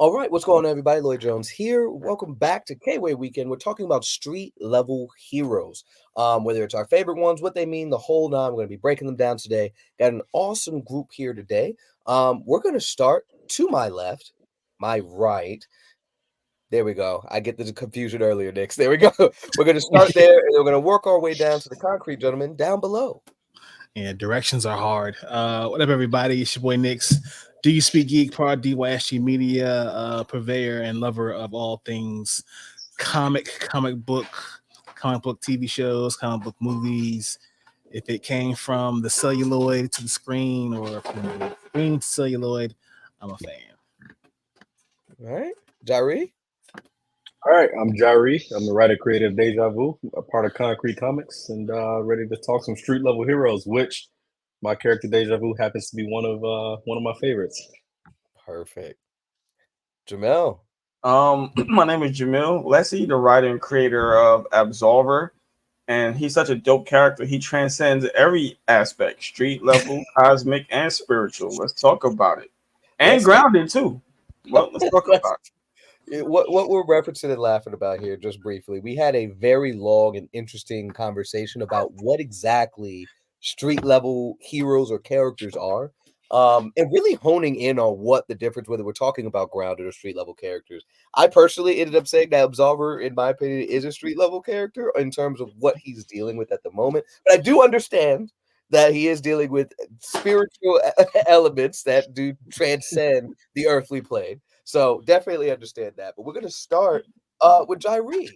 All right, what's going on, everybody? Lloyd Jones here. Welcome back to KWAY Weekend. We're talking about street level heroes, whether it's our favorite ones, what they mean, the whole nine. We're going to be breaking them down today. Got an awesome group here today. We're going to start to my left, my right. There we go. I get the confusion earlier, Nix. There we go. We're going to start there, and we're going to work our way down to the concrete gentleman down below. Yeah, directions are hard. What up, everybody? It's your boy Nix. Do you speak geek? Part DYSG Media, purveyor and lover of all things comic book TV shows, comic book movies. If it came from the celluloid to the screen or from the screen to celluloid, I'm a fan. All right, Jari. All right, I'm Jari. I'm the writer creator of Deja Vu, a part of Concrete Comics, and ready to talk some street level heroes. Which my character Deja Vu happens to be one of my favorites. Perfect. Jamel. My name is Jamil Lessie, the writer and creator of Absolver, and he's such a dope character. He transcends every aspect, street level, cosmic, and spiritual. Let's talk about it. And Yes. grounded too. Well, let's talk about it. What we're referencing and laughing about here, just briefly, we had a very long and interesting conversation about what exactly street level heroes or characters are, and really honing in on what the difference, whether we're talking about grounded or street level characters. I personally ended up saying that Absolver, in my opinion, is a street level character in terms of what he's dealing with at the moment, but I do understand that he is dealing with spiritual elements that do transcend the earthly plane. So definitely understand that. But we're gonna start with Jairi.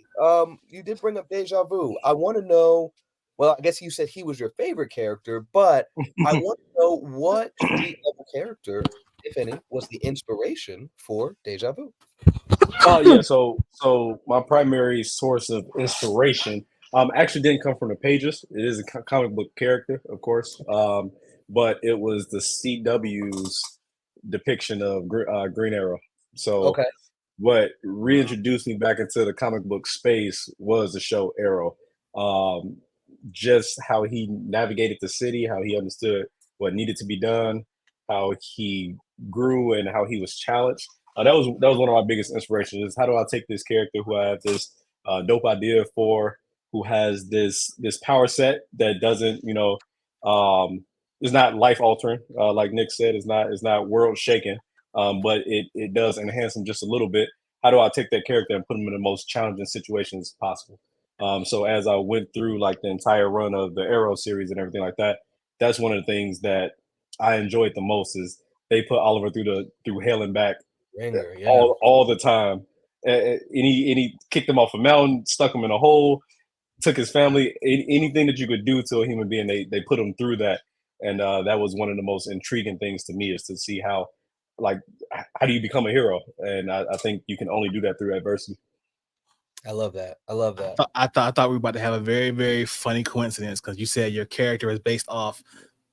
You did bring up Deja Vu. I want to know. Well, I guess you said he was your favorite character, but I want to know what street level character, if any, was the inspiration for Deja Vu. Oh yeah, so my primary source of inspiration actually didn't come from the pages. It is a comic book character, of course, but it was the CW's depiction of Green Arrow. So Okay. what reintroduced me back into the comic book space was the show Arrow. Um, just how he navigated the city, how he understood what needed to be done, how he grew, and how he was challenged. That was one of my biggest inspirations. Is how do I take this character who I have this dope idea for, who has this power set that doesn't, is not life altering, like Nick said, it's not world shaking, but it does enhance him just a little bit. How do I take that character and put him in the most challenging situations possible? So as I went through like the entire run of the Arrow series and everything like that, that's one of the things that I enjoyed the most is they put Oliver through hell and back Ringer, yeah. all the time. And he kicked him off a mountain, stuck him in a hole, took his family. Anything that you could do to a human being, they put him through that. And that was one of the most intriguing things to me is to see how do you become a hero? And I think you can only do that through adversity. I love that. I love that. I thought we were about to have a very, very funny coincidence because you said your character is based off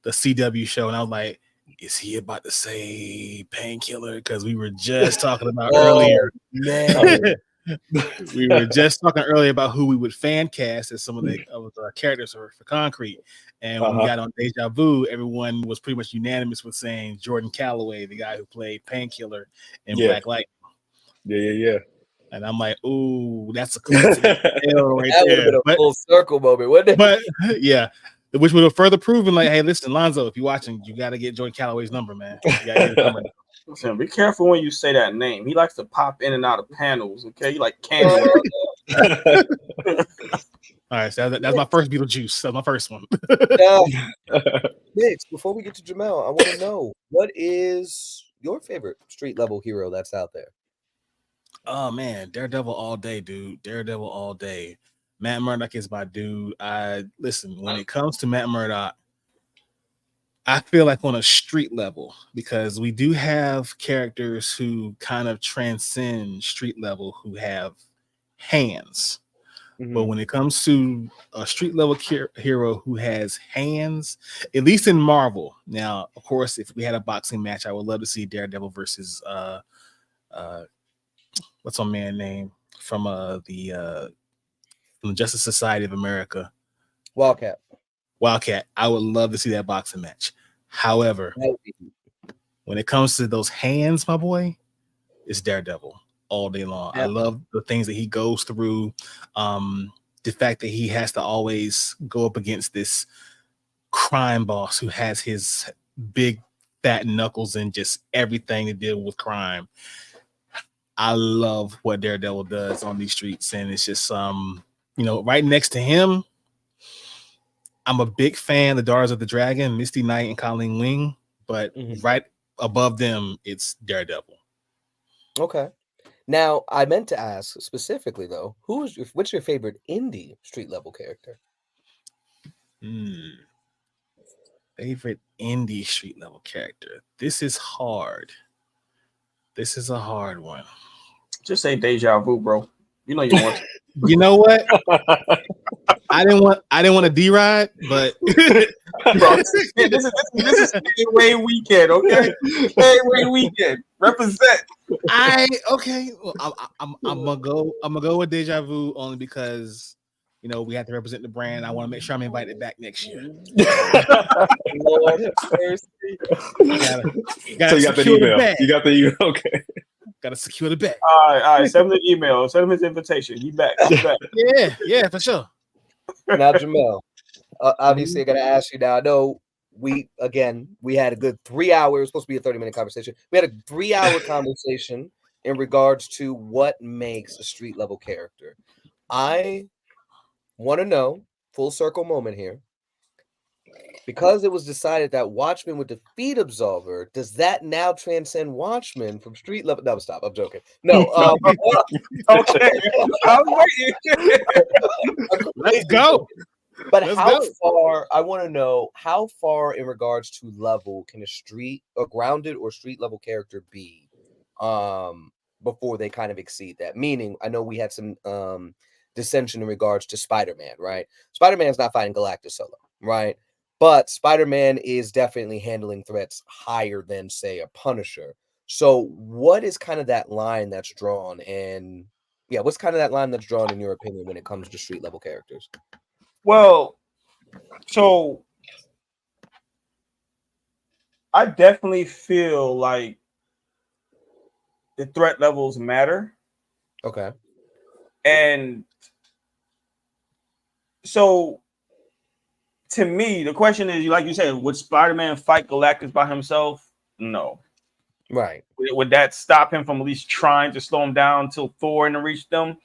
the CW show, and I was like, is he about to say Painkiller? Because we were just talking about earlier. Man. We were just talking earlier about who we would fan cast as some of the characters for Concrete. And when we got on Deja Vu, everyone was pretty much unanimous with saying Jordan Calloway, the guy who played Painkiller in Black Light. Yeah. And I'm like, ooh, that's a coincidence. Right that would have there. been a full circle moment, wouldn't it? But yeah, which would have further proven, like, hey, listen, Lonzo, if you're watching, you got to get Jordan Calloway's number, man. You got to get his number. Listen, be careful when you say that name. He likes to pop in and out of panels. Okay, you like candy. All right, so that's my first Beetlejuice. That's my first one. Nix, before we get to Jamel, I want to know what is your favorite street level hero that's out there? Oh man, Daredevil all day, dude. Daredevil all day. Matt Murdock is my dude. Listen, when it comes to Matt Murdock, I feel like on a street level, because we do have characters who kind of transcend street level who have hands. Mm-hmm. But when it comes to a street level hero who has hands, at least in Marvel. Now, of course, if we had a boxing match, I would love to see Daredevil versus what's my man name from the Justice Society of America, Wildcat. I would love to see that boxing match. However, when it comes to those hands, my boy, it's Daredevil all day long. I Yeah. love the things that he goes through. The fact that he has to always go up against this crime boss who has his big fat knuckles and just everything to deal with crime. I love what Daredevil does on these streets, and it's just right next to him. I'm a big fan of the Daughters of the Dragon, Misty Knight and Colleen Wing, but right above them, it's Daredevil. Okay. Now, I meant to ask specifically though, what's your favorite indie street level character? Favorite indie street level character. This is hard. This is a hard one. Just say Deja Vu, bro. You know you want to. You know what? I didn't want a D-Ride, but Bro, this is KWAY Weekend, okay? KWAY Weekend. Represent. Well, I'm gonna go with Deja Vu only because we have to represent the brand. I want to make sure I'm invited back next year. Lord have mercy. Gotta So you got the email. You got the email. Okay. Gotta secure the bag. All right. Send him the email. Send him his invitation. He back. Yeah, for sure. Now, Jamel, obviously, I got to ask you now. I know we had a good 3 hours. It was supposed to be a 30-minute conversation. We had a 3-hour conversation in regards to what makes a street level character. I want to know, full circle moment here, because it was decided that Watchmen would defeat Absolver, does that now transcend Watchmen from street level? No, stop. I'm joking. No. Okay. I'm waiting. Let's go. But I want to know how far in regards to level can a grounded or street level character be before they kind of exceed that? Meaning, I know we had some dissension in regards to Spider-Man, right? Spider-Man's not fighting Galactus solo, right? But Spider-Man is definitely handling threats higher than, say, a Punisher. So what is kind of that line that's drawn? And yeah, what's kind of that line that's drawn in your opinion when it comes to street level characters? Well, so I definitely feel like the threat levels matter. Okay. And so to me, the question is, like you said, would Spider-Man fight Galactus by himself? No. Right. Would that stop him from at least trying to slow him down until Thor and reach them?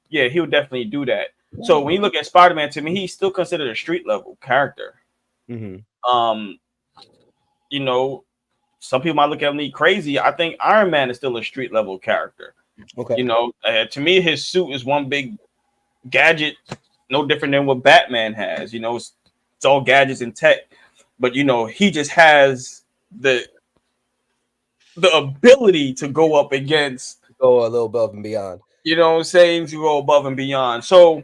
Yeah, he would definitely do that. So when you look at Spider-Man, to me, he's still considered a street level character. Some people might look at me crazy. I think Iron Man is still a street level character. Okay. To me, his suit is one big gadget, no different than what Batman has. It's all gadgets and tech, but he just has the ability to go up against, go a little above and beyond. You know what I'm saying? To go above and beyond. So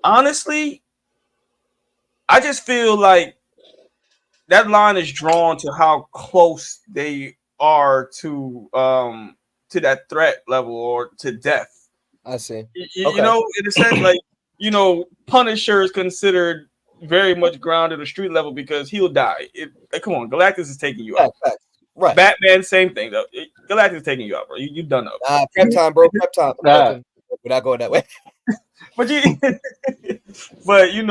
honestly, I just feel like that line is drawn to how close they are to that threat level or to death. I see. In a sense, like, Punisher is considered very much grounded or street level because he'll die. Come on, Galactus is taking you out. Right. Batman, same thing though. Galactus is taking you out, bro. You done up. Prep time, bro. Prep time. We're not going that way. but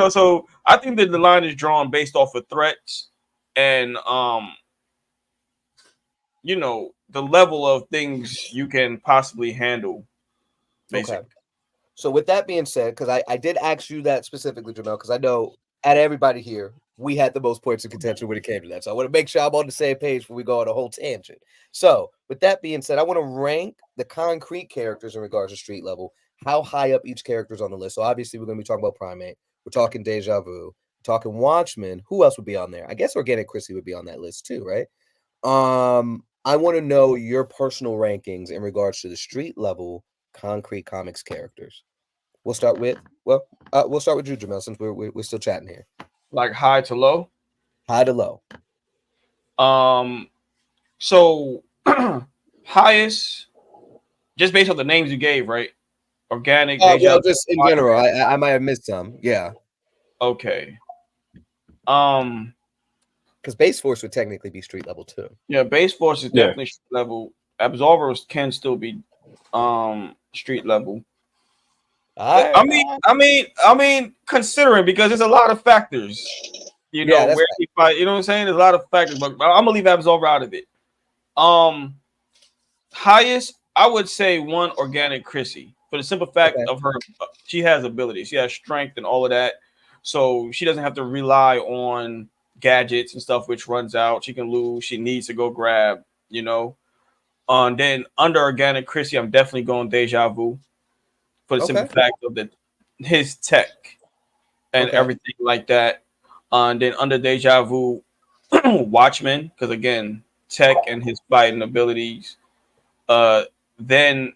so I think that the line is drawn based off of threats and the level of things you can possibly handle. Basically. Okay. So with that being said, because I did ask you that specifically, Jamel, because I know out of everybody here, we had the most points of contention when it came to that. So I want to make sure I'm on the same page before we go on a whole tangent. So with that being said, I want to rank the concrete characters in regards to street level, how high up each character is on the list. So obviously we're going to be talking about Primate. We're talking Deja Vu. We're talking Watchmen. Who else would be on there? I guess Organic Chrissy would be on that list too, right? I want to know your personal rankings in regards to the street level concrete comics characters. We'll start with you, Jamel, since we're still chatting here. Like high to low? High to low. So highest, just based on the names you gave, right? Organic. Just in general. I might have missed some. Yeah. Okay. Because Base Force would technically be street level too. Yeah, Base Force is definitely street level. Absolvers can still be street level. All I right, mean, all right. considering because there's a lot of factors, Yeah, that's where he fight. You know what I'm saying? There's a lot of factors, but I'm gonna leave Absolver out of it. Um, Highest, I would say one organic Chrissy for the simple fact okay. of her. She has ability, she has strength and all of that, so she doesn't have to rely on gadgets and stuff, which runs out. She can lose. She needs to go grab. Then under organic Chrissy, I'm definitely going Deja Vu for the simple Okay. fact of his tech and Okay. everything like that. And then under Deja Vu, Watchmen, because again, tech and his fighting abilities. Uh, then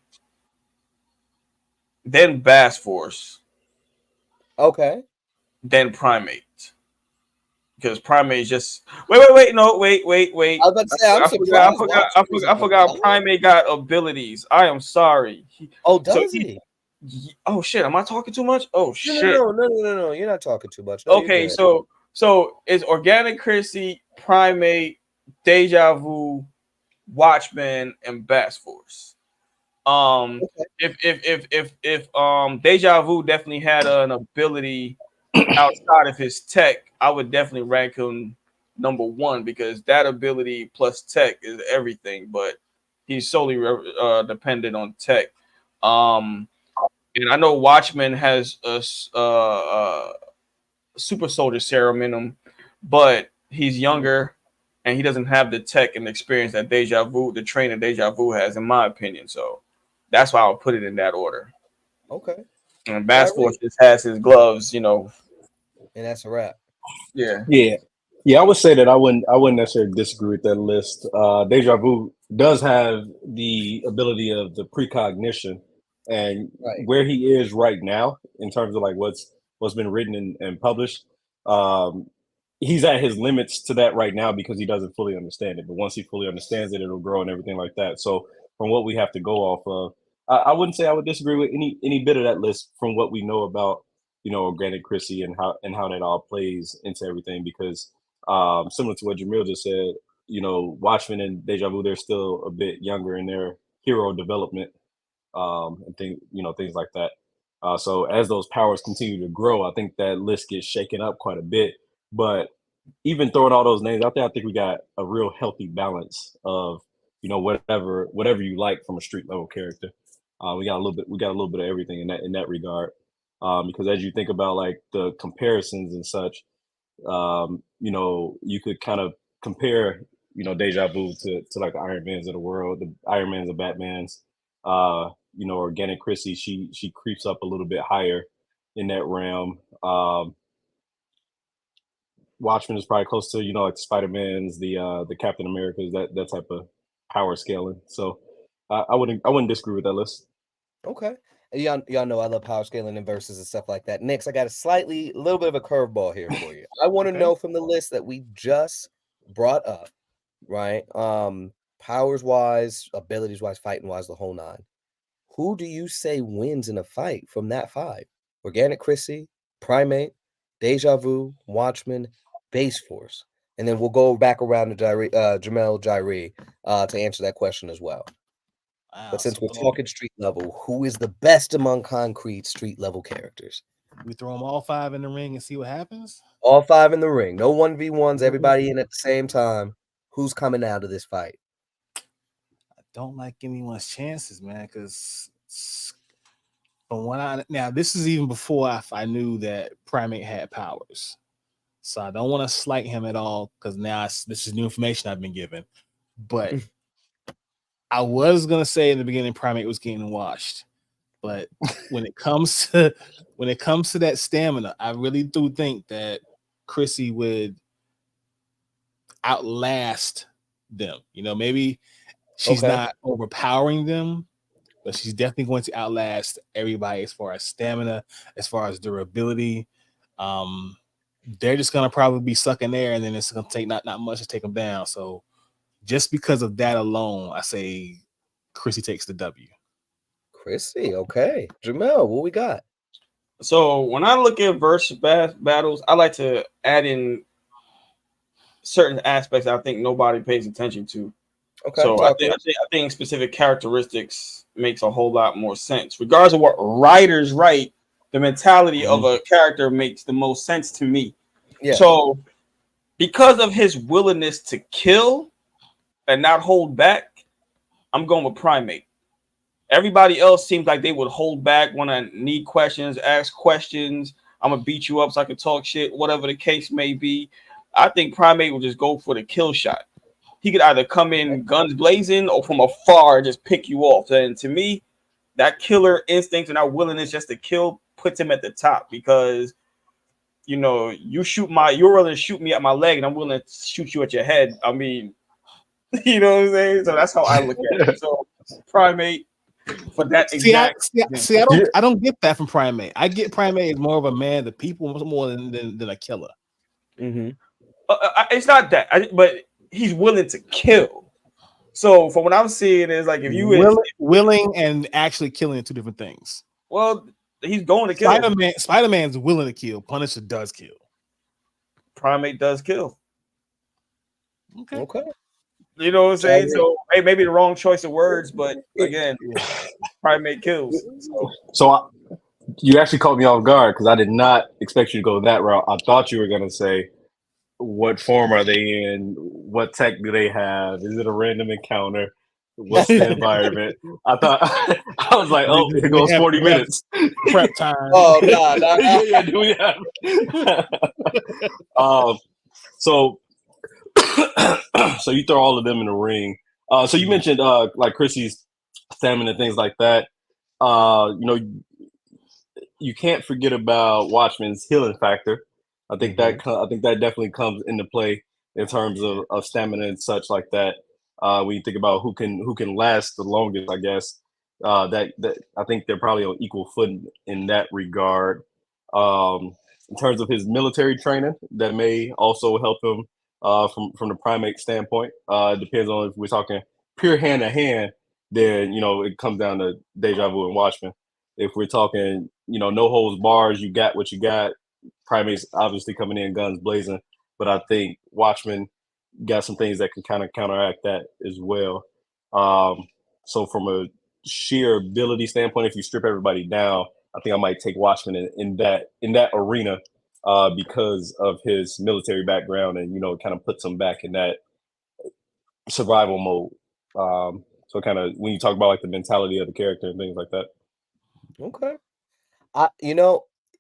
Bass Force, Okay. then Primate. Because Primate is just wait, no, wait. I was about to say, I'm surprised Watchmen's I above forgot that. Primate got abilities. I am sorry. Oh, So does he? oh shit, am I talking too much? Oh No, no, shit. no, no, no, no, no. You're not talking too much. No, you're Okay, good. so it's Organic Chrissy, Primate, Deja Vu, Watchmen, and Bass Force. Okay. If Deja Vu definitely had an ability outside of his tech, I would definitely rank him number one because that ability plus tech is everything. But he's solely dependent on tech. Um, and I know Watchmen has a super soldier serum in him, but he's younger and he doesn't have the tech and experience that the trainer Deja Vu has, in my opinion. So that's why I'll put it in that order. Okay. And Bass Force Jyree. just has his gloves. And that's a wrap. Yeah. Yeah, yeah, I would say that I wouldn't necessarily disagree with that list. Deja Vu does have the ability of the precognition, and Right. where he is right now in terms of like what's been written and published. Um, he's at his limits to that right now because he doesn't fully understand it. But once he fully understands it, it'll grow and everything like that. So from what we have to go off of, I wouldn't say I would disagree with any bit of that list from what we know about organic Chrissy and how that all plays into everything because similar to what Jamil just said, Watchmen and Deja Vu, they're still a bit younger in their hero development, and things like that. So as those powers continue to grow, I think that list gets shaken up quite a bit. But even throwing all those names out there, I think we got a real healthy balance of whatever you like from a street level character. We got a little bit of everything in that regard. Because as you think about like the comparisons and such, you could kind of compare, Deja Vu to like the Iron Mans of the world, the Iron Mans of Batman's. Organic Chrissy, she creeps up a little bit higher in that realm. Watchmen is probably close to, like the Spider Man's, the Captain America's, that type of power scaling. So I wouldn't disagree with that list. Okay. And y'all know I love power scaling and verses and stuff like that. Next, I got a little bit of a curveball here for you. I want to Okay. know from the list that we just brought up, right? Powers wise, abilities wise, fighting wise, the whole nine. Who do you say wins in a fight from that five? Organic Chrissy, Primate, Deja Vu, Watchman, Base Force. And then we'll go back around to Jamel Jyree to answer that question as well. Wow. But since So we're talking street level, who is the best among concrete street level characters? we throw them all five in the ring and see what happens. All five in the ring. No 1v1s, Ooh, everybody in at the same time. Who's coming out of this fight? I don't like anyone's chances, man, because from what now this is even before I knew that Primate had powers. So I don't want to slight him at all because now this is new information I've been given. But I was gonna say in the beginning Primate was getting washed, but when it comes to that stamina, I really do think that Chrissy would outlast them. Maybe she's Okay. not overpowering them, but she's definitely going to outlast everybody as far as stamina, as far as durability. They're just gonna probably be sucking air, and then it's gonna take not much to take them down. So just because of that alone, I say Chrissy takes the W. Chrissy, okay. Jamel, what we got? So when I look at versus battles, I like to add in certain aspects I think nobody pays attention to. Okay, So I think specific characteristics makes a whole lot more sense. Regardless of what writers write, the mentality of a character makes the most sense to me. Yeah. So because of his willingness to kill and not hold back, I'm going with Primate. Everybody else seems like they would hold back when I need questions, ask questions. I'm gonna beat you up so I can talk shit, whatever the case may be. I think Primate would just go for the kill shot. He could either come in guns blazing or from afar just pick you off. And to me, that killer instinct and that willingness just to kill puts him at the top because you're willing to shoot me at my leg and I'm willing to shoot you at your head. I mean, you know what I'm saying? So that's how I look at it. So Primate for that exact. I don't get that from Primate. I get Primate is more of a man of the people more than a killer. Mm-hmm. It's not that, but he's willing to kill. So from what I'm seeing is like if you willing and actually killing are two different things. Well, he's going to kill. Spider-Man's willing to kill. Punisher does kill. Primate does kill. Okay. You know what I'm saying? So hey, maybe the wrong choice of words, but again, Primate kills. So you actually caught me off guard because I did not expect you to go that route. I thought you were going to say, what form are they in? What tech do they have? Is it a random encounter? What's the environment? I thought I was like, oh, here goes 40 minutes. Prep time. Oh God! Yeah, do we have? So you throw all of them in the ring. So you mentioned like Chrissy's stamina and things like that. You can't forget about Watchmen's healing factor. I think that definitely comes into play in terms of stamina and such like that. When you think about who can last the longest, I guess that I think they're probably on equal footing in that regard. In terms of his military training, that may also help him from the Primate standpoint. It depends on if we're talking pure hand to hand, then it comes down to Deja Vu and Watchmen. If we're talking, no holds bars, you got what you got. Primate's obviously coming in guns blazing, but I think Watchmen got some things that can kind of counteract that as well. So from a sheer ability standpoint, if you strip everybody down, I think I might take Watchmen in that arena because of his military background and kind of puts him back in that survival mode. So kind of when you talk about like the mentality of the character and things like that. Okay.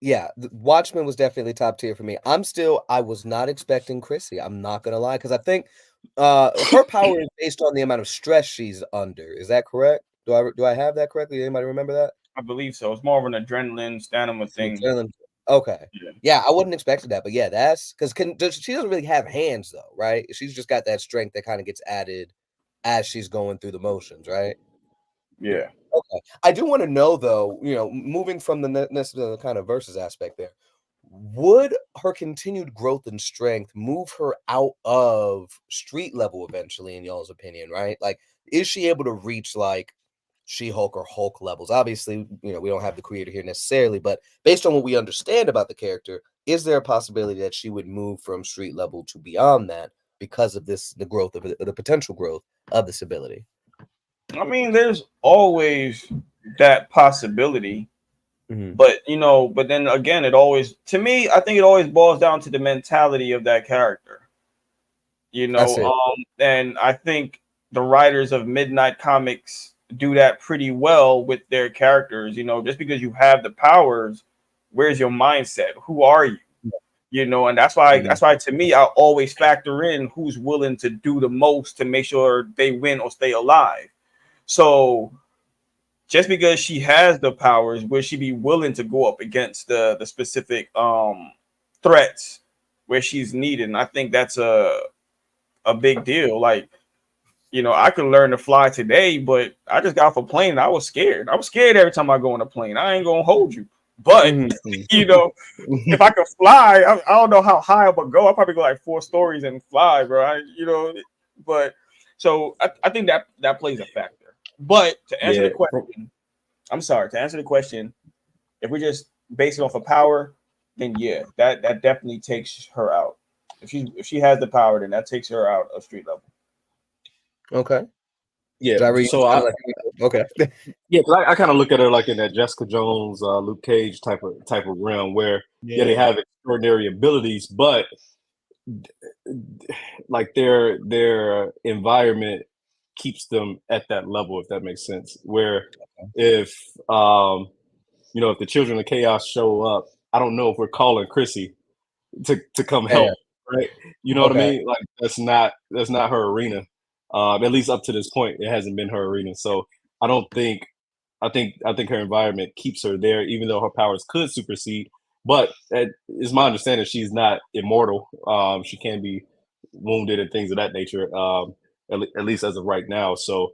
Yeah, Watchmen was definitely top tier for me. I was not expecting Chrissy. I'm not gonna lie, because I think her power is based on the amount of stress she's under. Is that correct? Do I have that correctly? Anybody remember that? I believe so. It's more of an adrenaline stamina thing. Okay. Yeah, I wouldn't expect that, but yeah, that's because she doesn't really have hands though, right? She's just got that strength that kind of gets added as she's going through the motions, right? Yeah. Okay. I do want to know though, moving from the kind of versus aspect there, would her continued growth and strength move her out of street level eventually, in y'all's opinion, right? Like, is she able to reach like She-Hulk or Hulk levels? Obviously, we don't have the creator here necessarily, but based on what we understand about the character, is there a possibility that she would move from street level to beyond that because of the growth of the potential growth of this ability? I mean, there's always that possibility, but then again, to me, I think it always boils down to the mentality of that character. And I think the writers of Midnight Comics do that pretty well with their characters. Just because you have the powers, where's your mindset? Who are you? And that's why to me, I always factor in who's willing to do the most to make sure they win or stay alive. So just because she has the powers, will she be willing to go up against the specific threats where she's needed? And I think that's a big deal. Like, I could learn to fly today, but I just got off a plane and I was scared. I was scared every time I go on a plane. I ain't gonna hold you. But if I could fly, I don't know how high I would go. I'll probably go like 4 stories and fly, bro. But so I think that plays a factor. But to answer the question, to answer the question, if we just base it off of power, then yeah, that definitely takes her out. If she has the power, then that takes her out of street level. Okay. Yeah, Jyree, so sound like okay. yeah, 'cause I kind of look at her like in that Jessica Jones, Luke Cage type of realm where yeah, they Yeah. have extraordinary abilities, but like their environment keeps them at that level, if that makes sense. Where if if the children of chaos show up, I don't know if we're calling Chrissy to come Yeah. help, right? You know what I Okay. mean? Like that's not her arena. At least up to this point, it hasn't been her arena. So I don't think I think her environment keeps her there, even though her powers could supersede. But it's my understanding she's not immortal. She can be wounded and things of that nature. At least as of right now. So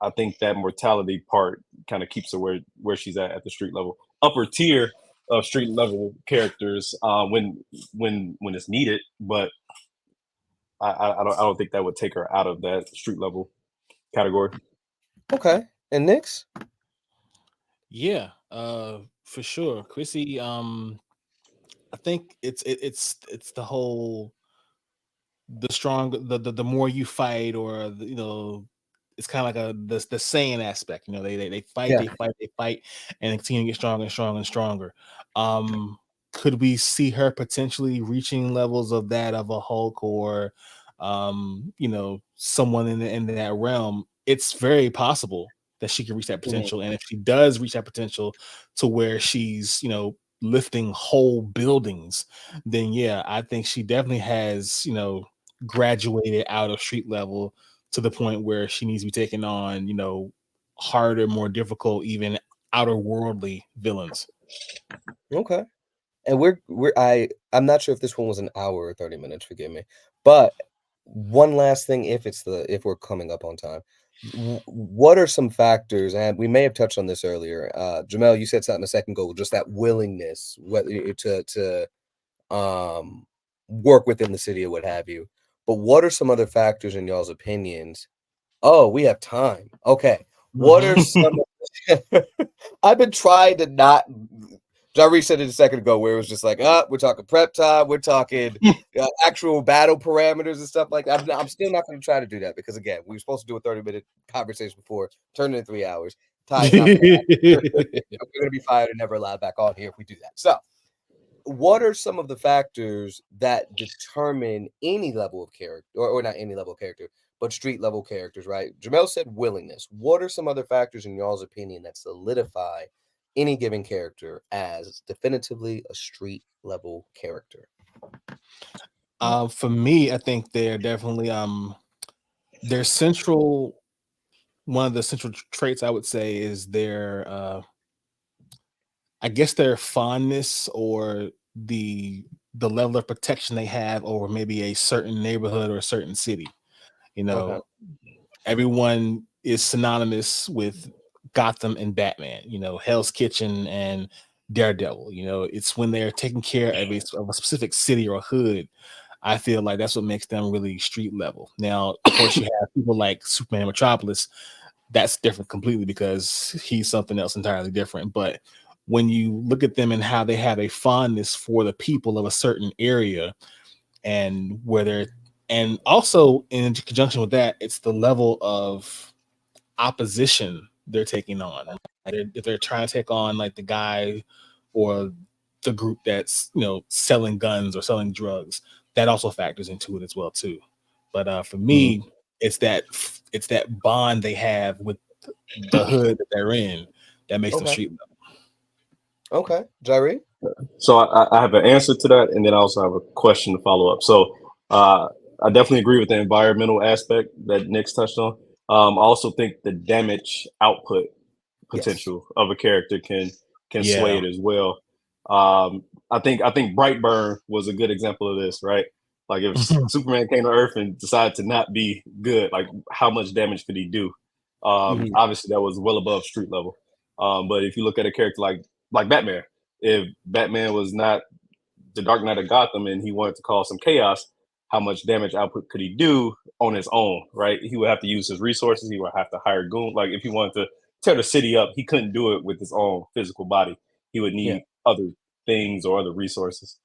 I think that mortality part kind of keeps her where she's at the street level. Upper tier of street level characters when it's needed, but I don't think that would take her out of that street level category. Okay. And Nyx? Yeah, for sure. Chrissy, I think it's the whole the strong the more you fight or it's kind of like the saying aspect. They fight, Yeah. they fight, and they continue to get stronger and stronger and stronger. Could we see her potentially reaching levels of that of a Hulk or someone in that realm? It's very possible that she can reach that Mhm. potential, and if she does reach that potential to where she's lifting whole buildings, then yeah, I think she definitely has graduated out of street level to the point where she needs to be taking on harder, more difficult, even outer worldly villains. Okay. And I'm not sure if this one was an hour or 30 minutes, forgive me. But one last thing, if we're coming up on time. What are some factors, and we may have touched on this earlier. Jamel, you said something a second ago, just that willingness, whether to work within the city or what have you. But what are some other factors in y'all's opinions? Oh, we have time. Okay. What are some I've been trying to not Jari said it a second ago where it was just like, we're talking prep time, we're talking actual battle parameters and stuff like that. I'm still not going to try to do that because, again, we were supposed to do a 30-minute conversation before, turned into 3 hours. Ty is not going to happen. We're going to be fired and never allowed back on here if we do that. So, what are some of the factors that determine any level of character, or not any level of character, but street level characters, right? Jamel said willingness. What are some other factors in y'all's opinion that solidify any given character as definitively a street level character? For me, I think they're definitely their central one of the central traits I would say is their I guess their fondness or the level of protection they have over maybe a certain neighborhood or a certain city. You Okay. know, everyone is synonymous with Gotham and Batman, Hell's Kitchen and Daredevil. It's when they're taking care of a specific city or hood. I feel like that's what makes them really street level. Now, of course, you have people like Superman Metropolis. That's different completely because he's something else entirely different. But when you look at them and how they have a fondness for the people of a certain area and and also in conjunction with that, it's the level of opposition they're taking on. Like if they're trying to take on like the guy or the group that's selling guns or selling drugs, that also factors into it as well too. But for me, it's that bond they have with the hood that they're in that makes them Okay. street level. Okay. Jari? So I have an answer to that, and then I also have a question to follow up. So I definitely agree with the environmental aspect that Nick's touched on. I also think the damage output Yes. potential of a character can sway Yeah. it as well. I think Brightburn was a good example of this, right? Like if Superman came to Earth and decided to not be good, like how much damage could he do? Mhm. Obviously, that was well above street level. But if you look at a character like Batman, if Batman was not the Dark Knight of Gotham and he wanted to cause some chaos, how much damage output could he do on his own, right? He would have to use his resources. He would have to hire goon. Like if he wanted to tear the city up, he couldn't do it with his own physical body. He would Yeah. need other things or other resources.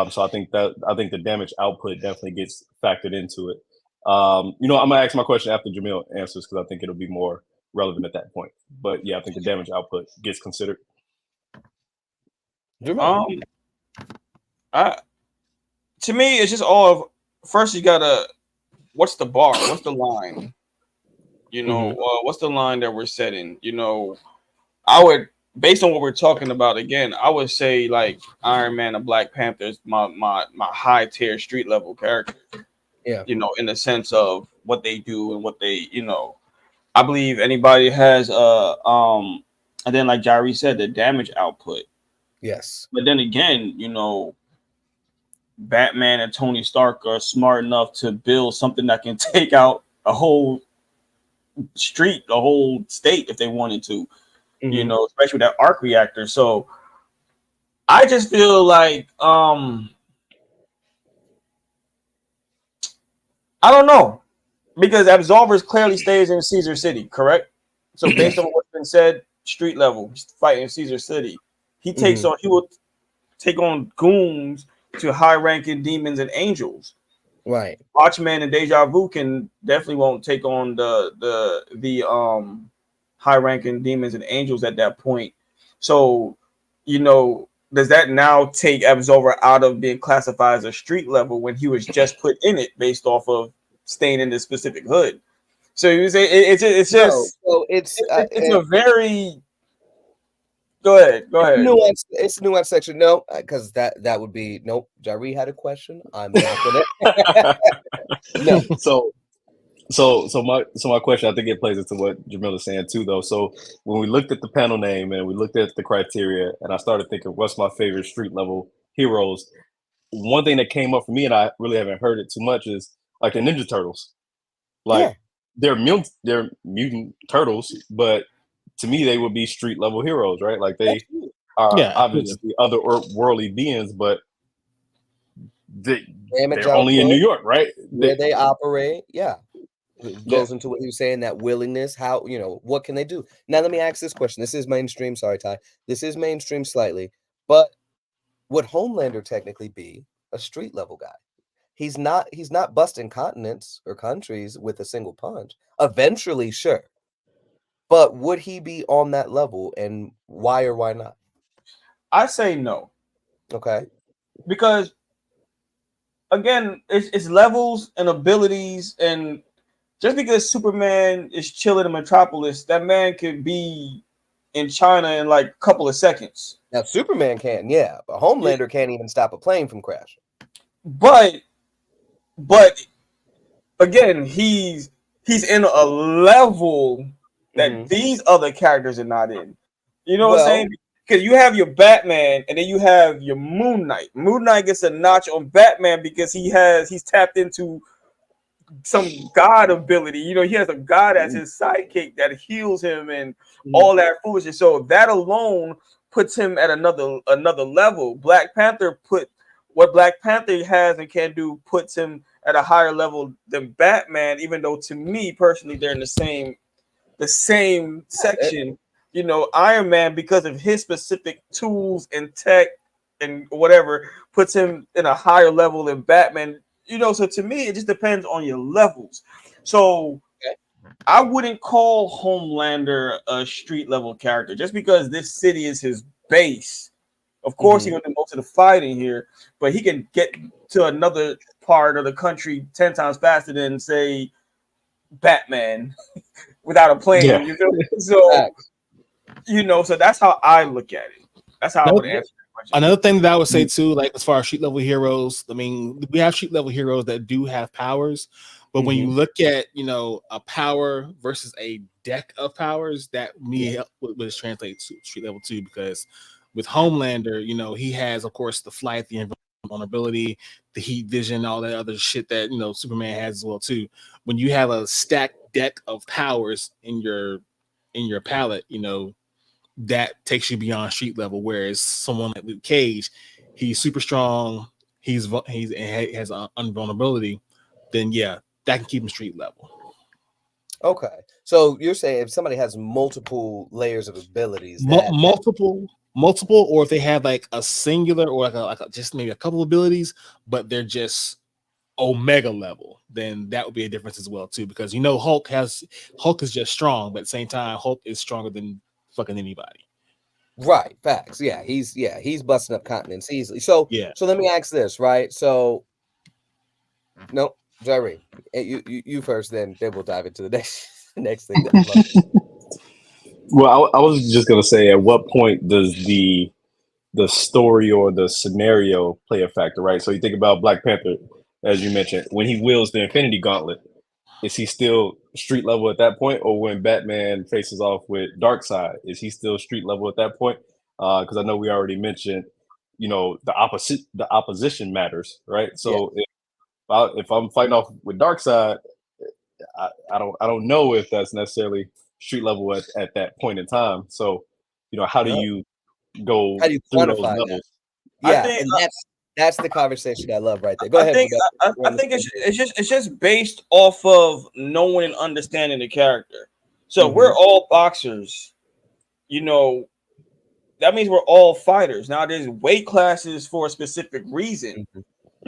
So I think the damage output definitely gets factored into it. I'm gonna ask my question after Jamil answers because I think it'll be more relevant at that point. But yeah, I think the damage output gets considered. Jamil. To me, it's just all of first you gotta what's the bar? What's the line? What's the line that we're setting? I would based on what we're talking about again, I would say like Iron Man and Black Panther is my high tier street level character. Yeah. In the sense of what they do and what they, I believe anybody has and then like Jari said, the damage output. Yes. But then again, Batman and Tony Stark are smart enough to build something that can take out a whole street, a whole state if they wanted to, especially with that arc reactor. So I just feel like I don't know. Because Absolvers clearly stays in Caesar City, correct? So based on what's been said, street level, fighting in Caesar City. He will take on goons to high-ranking demons and angels. Right. Watchmen and Deja Vu definitely won't take on the high-ranking demons and angels at that point. So, does that now take Absolver out of being classified as a street level when he was just put in it based off of staying in this specific hood? So you say it's just so it's a very go ahead. It's a nuanced section. No, because that would be nope. Jari had a question. I'm not gonna. No. So my question, I think it plays into what Jamil is saying too, though. So when we looked at the panel name and we looked at the criteria, and I started thinking, what's my favorite street level heroes? One thing that came up for me, and I really haven't heard it too much, is like the Ninja Turtles. Like they're mutant turtles, but to me they would be street level heroes, right? Like they are obviously other worldly beings, but they're only in New York, right? Where they operate, It goes into what he was saying, that willingness, how, what can they do? Now, let me ask this question. This is mainstream. Sorry, Ty. This is mainstream slightly, but would Homelander technically be a street level guy? He's not busting continents or countries with a single punch. Eventually, sure. But would he be on that level, and why or why not? I say no. Okay. Because again, it's levels and abilities, and just because Superman is chilling in Metropolis, that man could be in China in like a couple of seconds. Now Superman can, but Homelander can't even stop a plane from crashing. But again, he's in a level that these other characters are not in. You know what I'm saying? Because you have your Batman and then you have your Moon Knight. Moon Knight gets a notch on Batman because he's tapped into some god ability. He has a god as his sidekick that heals him and all that foolishness. So that alone puts him at another level. Black Panther what Black Panther has and can do puts him at a higher level than Batman, even though to me personally they're in the same section. Iron Man, because of his specific tools and tech and whatever, puts him in a higher level than Batman. So to me, it just depends on your levels. So I wouldn't call Homelander a street level character just because this city is his base. Of course, he going to do most of the fighting here, but he can get to another part of the country 10 times faster than, say, Batman without a plane. Yeah. So that's how I look at it. That's how I would answer that question. Another thing that I would say too, like as far as street level heroes, I mean, we have street level heroes that do have powers, but when you look at a power versus a deck of powers, that would translate to street level too, because with Homelander, he has, of course, the flight, the invulnerability, the heat vision, all that other shit that Superman has as well too. When you have a stacked deck of powers in your palette, that takes you beyond street level. Whereas someone like Luke Cage, he's super strong, he has invulnerability, then that can keep him street level. Okay, so you're saying if somebody has multiple layers of abilities, multiple, or if they have like a singular or like a just maybe a couple abilities, but they're just Omega level, then that would be a difference as well too. Because Hulk is just strong, but at the same time, Hulk is stronger than fucking anybody. Right, facts. Yeah, he's busting up continents easily. So Yeah. let me ask this, right? So no, Jerry, you first, then we'll dive into the next thing that I'm up. Well, I was just gonna say, at what point does the story or the scenario play a factor, right? So you think about Black Panther, as you mentioned, when he wields the Infinity Gauntlet, is he still street level at that point, or when Batman faces off with Darkseid, is he still street level at that point? Because I know we already mentioned, the opposition matters, right? Yeah. So if I'm fighting off with Darkseid, I don't know if that's necessarily street level at that point in time. So, how do No. you go How do you through those quantify that? levels? I Yeah, think and that's the conversation I love right there. Go I ahead. think I think it's just based off of knowing and understanding the character. So we're all boxers, you know. That means we're all fighters. Now there's weight classes for a specific reason.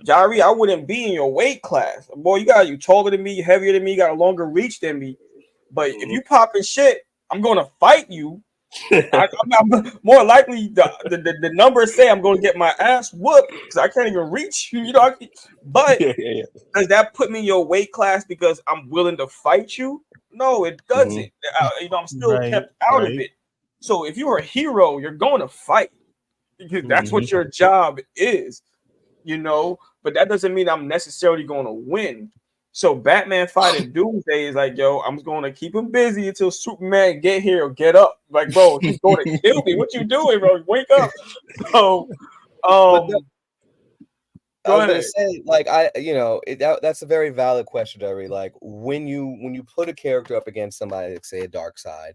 Jari, I wouldn't be in your weight class. Boy, you taller than me, heavier than me, you got a longer reach than me. But if you popping shit, I'm gonna fight you. I'm more likely the numbers say I'm going to get my ass whooped because I can't even reach you. But Yeah. does that put me in your weight class because I'm willing to fight you? No, it doesn't. I'm still Right, kept out of right. it. So if you're a hero, you're going to fight because that's what your job is. But that doesn't mean I'm necessarily going to win. So Batman fighting Doomsday is like, yo, I'm going to keep him busy until Superman get here or get up. Like, bro, he's going to kill me. What you doing, bro? Wake up. So, But I go was gonna ahead. say, like, that's a very valid question, Jerry. Like, when you put a character up against somebody, like, say, a Darkseid,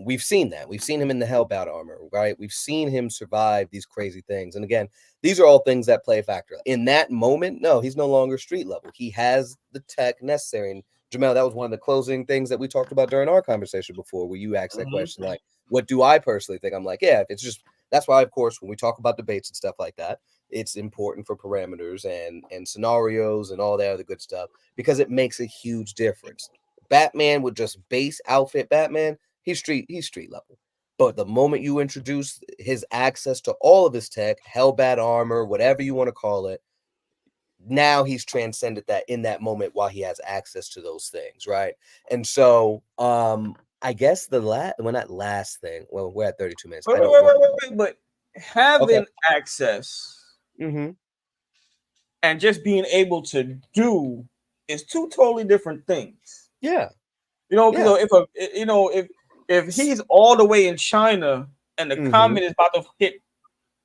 we've seen that. We've seen him in the Hellbound armor, right? We've seen him survive these crazy things. And again, these are all things that play a factor. In that moment, no, he's no longer street level. He has the tech necessary. And Jamel, that was one of the closing things that we talked about during our conversation before, where you asked that question, like, what do I personally think? I'm like, yeah, if it's just that's why, of course, when we talk about debates and stuff like that, it's important for parameters and scenarios and all that other good stuff because it makes a huge difference. Batman with just base outfit Batman, he's street level. But the moment you introduce his access to all of his tech, Hellbat armor, whatever you want to call it, now he's transcended that in that moment while he has access to those things, right? And so I guess that last thing. Well, we're at 32 minutes. Wait. But having access and just being able to do is two totally different things. Yeah. If he's all the way in China and the comet is about to hit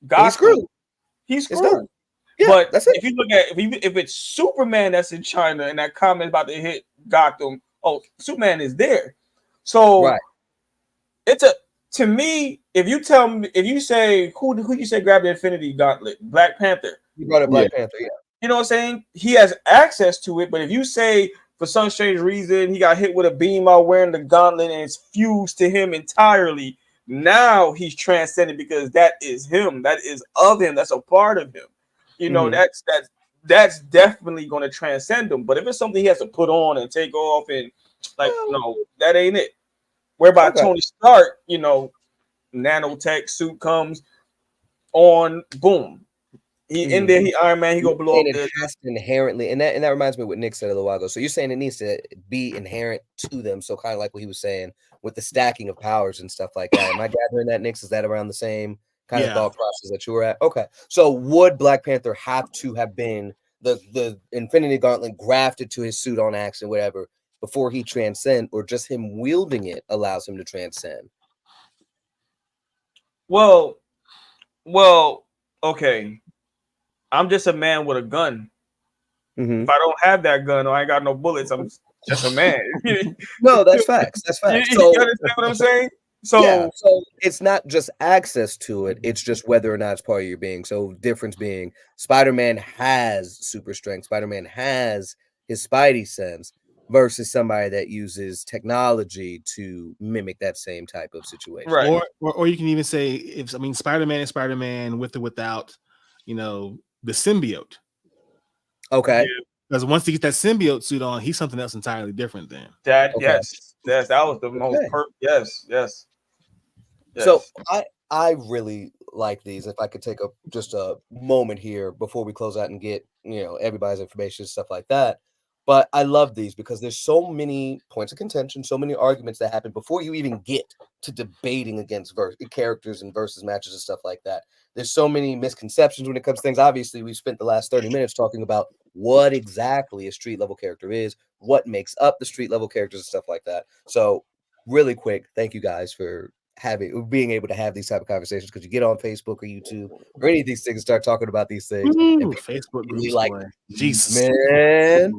Gotham, he's screwed. Yeah, but that's it. if you look at if it's Superman that's in China and that comet is about to hit Gotham, Superman is there. So it's to me, if you say who you say grab the Infinity Gauntlet, Black Panther. You brought up Black Panther, yeah. You know what I'm saying? He has access to it, but if you say for some strange reason he got hit with a beam while wearing the gauntlet and it's fused to him entirely, now he's transcended because that is him, that is of him, that's a part of him. That's definitely going to transcend him. But if it's something he has to put on and take off and no, that ain't it. Whereby Tony Stark, nanotech suit comes on, boom. He in there, he Iron Man, he gonna blow up. It has to inherently, and that reminds me of what Nick said a little while ago. So you're saying it needs to be inherent to them. So kind of like what he was saying with the stacking of powers and stuff like that. Am I gathering that, Nick? Is that around the same kind of thought process that you were at? Okay. So would Black Panther have to have been the Infinity Gauntlet grafted to his suit on accident, whatever, before he transcend, or just him wielding it allows him to transcend? Well, okay. I'm just a man with a gun. If I don't have that gun or I ain't got no bullets, I'm just a man. No, that's facts. That's facts. So, you understand what I'm saying? So it's not just access to it, it's just whether or not it's part of your being. So difference being Spider-Man has super strength, Spider-Man has his Spidey sense versus somebody that uses technology to mimic that same type of situation. Right. Or you can even say Spider-Man is Spider-Man with or without, the symbiote. Okay. Because once he gets that symbiote suit on, he's something else entirely different. Then That Okay. yes, that was the most Okay. yes. So I really like these. If I could take just a moment here before we close out and get everybody's information, stuff like that. But I love these because there's so many points of contention, so many arguments that happen before you even get to debating against characters and versus matches and stuff like that. There's so many misconceptions when it comes to things. Obviously, we've spent the last 30 minutes talking about what exactly a street level character is, what makes up the street level characters and stuff like that. So really quick, thank you guys for being able to have these type of conversations, because you get on Facebook or YouTube or any of these things and start talking about these things and Ooh, people Facebook really groups, like, boy. Jesus. man,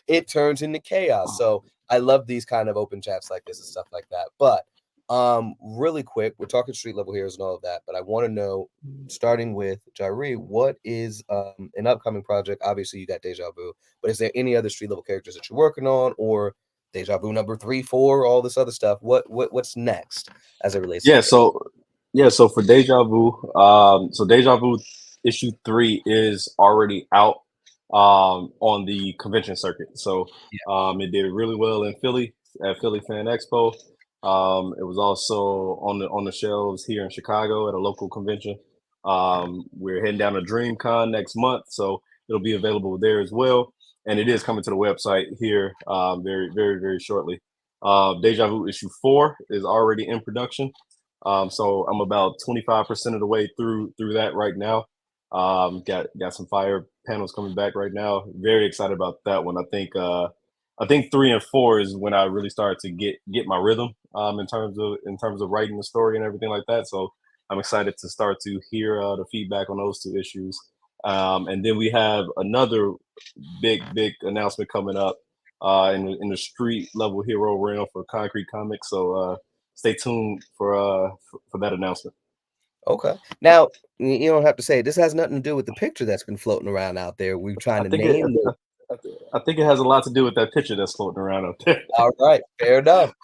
it turns into chaos. So I love these kind of open chats like this and stuff like that. But really quick, we're talking street level heroes and all of that, but I want to know, starting with Jari, what is an upcoming project? Obviously you got Deja Vu, but is there any other street level characters that you're working on, or Deja Vu number 3, 4, all this other stuff? What's next as it relates Yeah, to characters? so for Deja Vu, so Deja Vu issue 3 is already out on the convention circuit. So it did really well in Philly at Philly Fan Expo. It was also on the shelves here in Chicago at a local convention. We're heading down to DreamCon next month, so it'll be available there as well. And it is coming to the website here very, very, very shortly. Deja Vu issue 4 is already in production. So I'm about 25% of the way through that right now. Got some fire panels coming back right now. Very excited about that one. I think 3 and 4 is when I really started to get my rhythm in terms of writing the story and everything like that. So I'm excited to start to hear the feedback on those 2 issues. And then we have another big announcement coming up in the street level hero realm for Concrete Comics. So stay tuned for that announcement. Okay. Now, you don't have to say it. This has nothing to do with the picture that's been floating around out there. We're trying I to think it, name it. I think it has a lot to do with that picture that's floating around out there. All right, fair enough.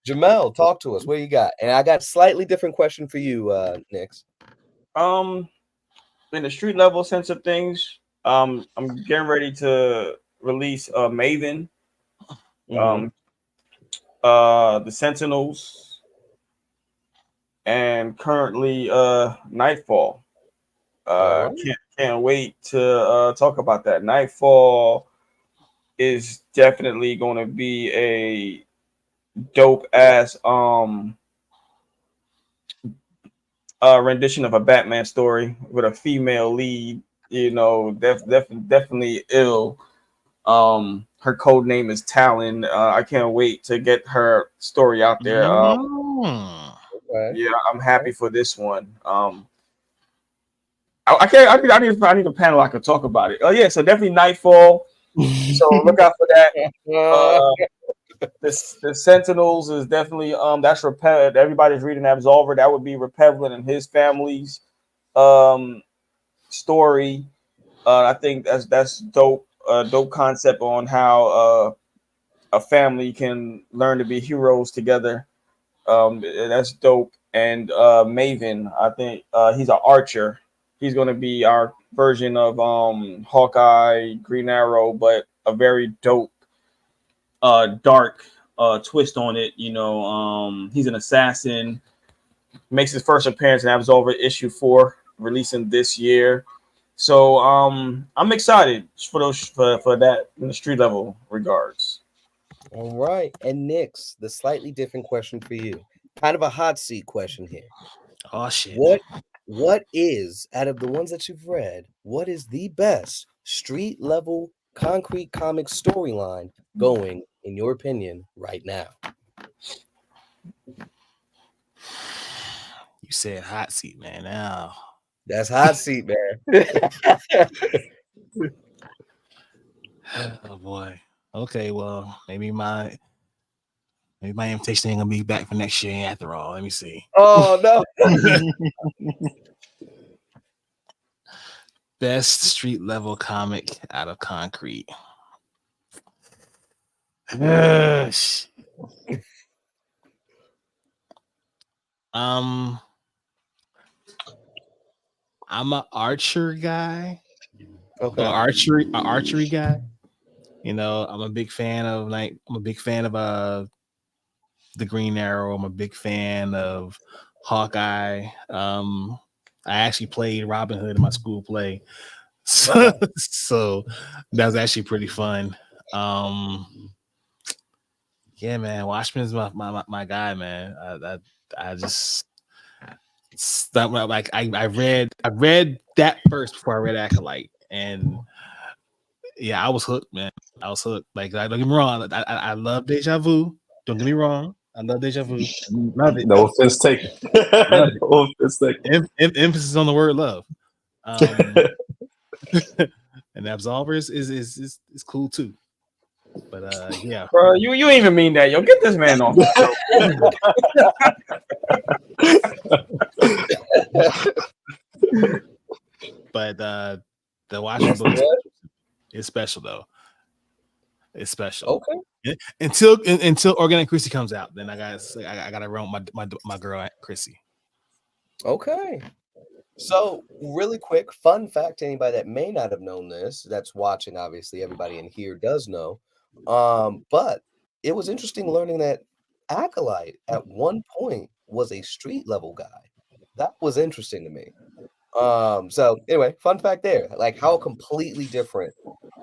Jamel, talk to us. What you got? And I got slightly different question for you, Nix. In the street level sense of things, I'm getting ready to release Maven, Mhm. the Sentinels, and currently Nightfall. All right. Can't wait to talk about that. Nightfall is definitely going to be a dope ass rendition of a Batman story with a female lead. Definitely ill. Her code name is Talon. I can't wait to get her story out there. Okay. Yeah, I'm happy for this one. I can't. I need a panel I could talk about it. Oh yeah, so definitely Nightfall. So look out for that. Uh, the Sentinels is definitely that's everybody's reading Absolver. That would be Repevlin and his family's um story. I think that's dope. Dope concept on how a family can learn to be heroes together. That's dope. And Maven, I think he's an archer. He's going to be our version of Hawkeye, Green Arrow, but a very dope, dark twist on it. He's an assassin. Makes his first appearance in Absolver issue 4, releasing this year. So I'm excited for that in the street level regards. All right. And Nix, the slightly different question for you. Kind of a hot seat question here. Oh shit. What is, out of the ones that you've read, what is the best street level concrete comic storyline going, in your opinion, right now? You said hot seat, man. Now, That's hot seat, man. oh boy. Okay, well, maybe my invitation ain't gonna be back for next year after all. Let me see. Oh no. Best street level comic out of Concrete. I'm a Archer guy. Okay. Archery guy. I'm a big fan of the Green Arrow. I'm a big fan of Hawkeye. I actually played Robin Hood in my school play, so, Okay. so that was actually pretty fun. Yeah, man, Watchmen's my guy, man. I just like I read that first before I read Acolyte, and yeah, I was hooked, man. I was hooked. Like, don't get me wrong, I love Deja Vu. Don't get me wrong, I love Deja Vu. Love it, No offense taken. love it. No offense taken. Emphasis on the word love. And the Absolver is cool too. But yeah. Bro, you ain't even mean that. Yo, get this man off the show. But the Watchmen book is special though. It's special. Okay. Until Organic Chrissy comes out, then I gotta run with my girl Chrissy. Okay. So, really quick, fun fact to anybody that may not have known this, that's watching, obviously, everybody in here does know. But it was interesting learning that Acolyte at one point was a street level guy. That was interesting to me. So anyway, fun fact there, like how completely different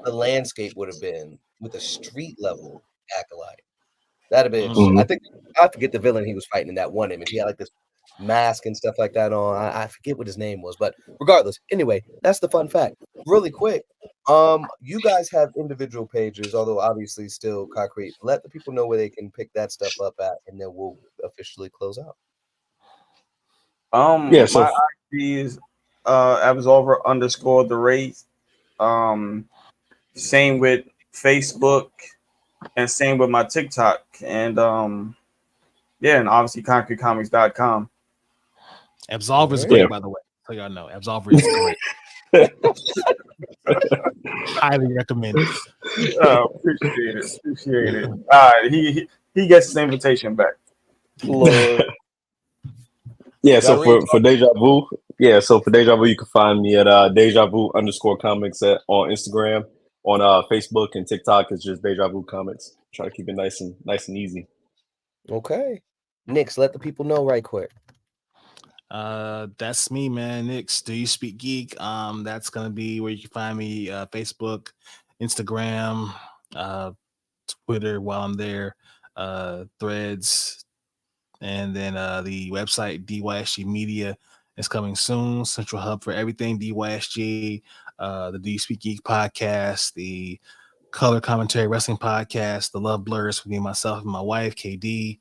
the landscape would have been with a street level Acolyte. That'd have been interesting. I Mhm. think I forget the villain he was fighting in that one image. He had like this mask and stuff like that on. I forget what his name was, but regardless, anyway, that's the fun fact. Really quick, you guys have individual pages, although obviously still concrete. Let the people know where they can pick that stuff up at, and then we'll officially close out. Yeah, so My IG is Absolver _ the race. Same with Facebook and same with my TikTok. And yeah, and obviously concretecomics.com. Absolver is Alright. great, yeah. by the way. So y'all know, Absolver is great. Highly recommended. Appreciate it. Appreciate it. All right, he gets his invitation back. Lord. Yeah, so Gallery, for Deja Vu, you can find me at Deja Vu _ comics on Instagram, on Facebook and TikTok. It's just Deja Vu Comics. Try to keep it nice and easy. okay. Nix, let the people know right quick. That's me, man. Nix, Do You Speak Geek? That's gonna be where you can find me. Facebook, Instagram, Twitter while I'm there, Threads, and then the website DYSG Media is coming soon. Central hub for everything DYSG, the Do You Speak Geek podcast, the Color Commentary Wrestling podcast, the Love Blurs for me, myself, and my wife KD.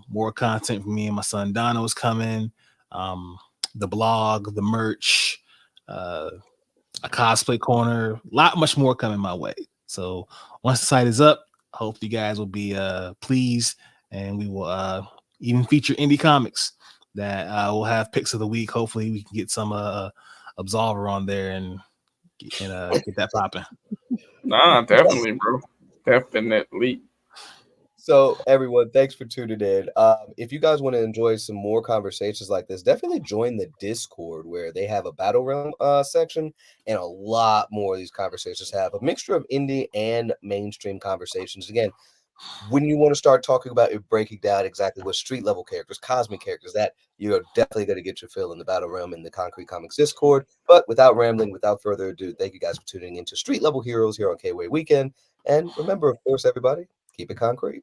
More content for me and my son Dono is coming. The blog, the merch, a cosplay corner, much more coming my way. So once the site is up, I hope you guys will be pleased, and we will even feature indie comics that will have picks of the week. Hopefully we can get some Absolver on there and get that popping. Nah, definitely, bro. Definitely. So, everyone, thanks for tuning in. If you guys want to enjoy some more conversations like this, definitely join the Discord where they have a Battle Realm section, and a lot more of these conversations have a mixture of indie and mainstream conversations. Again, when you want to start talking about it, breaking down exactly what street level characters, cosmic characters, that you're definitely going to get your fill in the Battle Realm in the Concrete Comics Discord. But without rambling, without further ado, thank you guys for tuning into Street Level Heroes here on KWAY Weekend. And remember, of course, everybody, keep it concrete.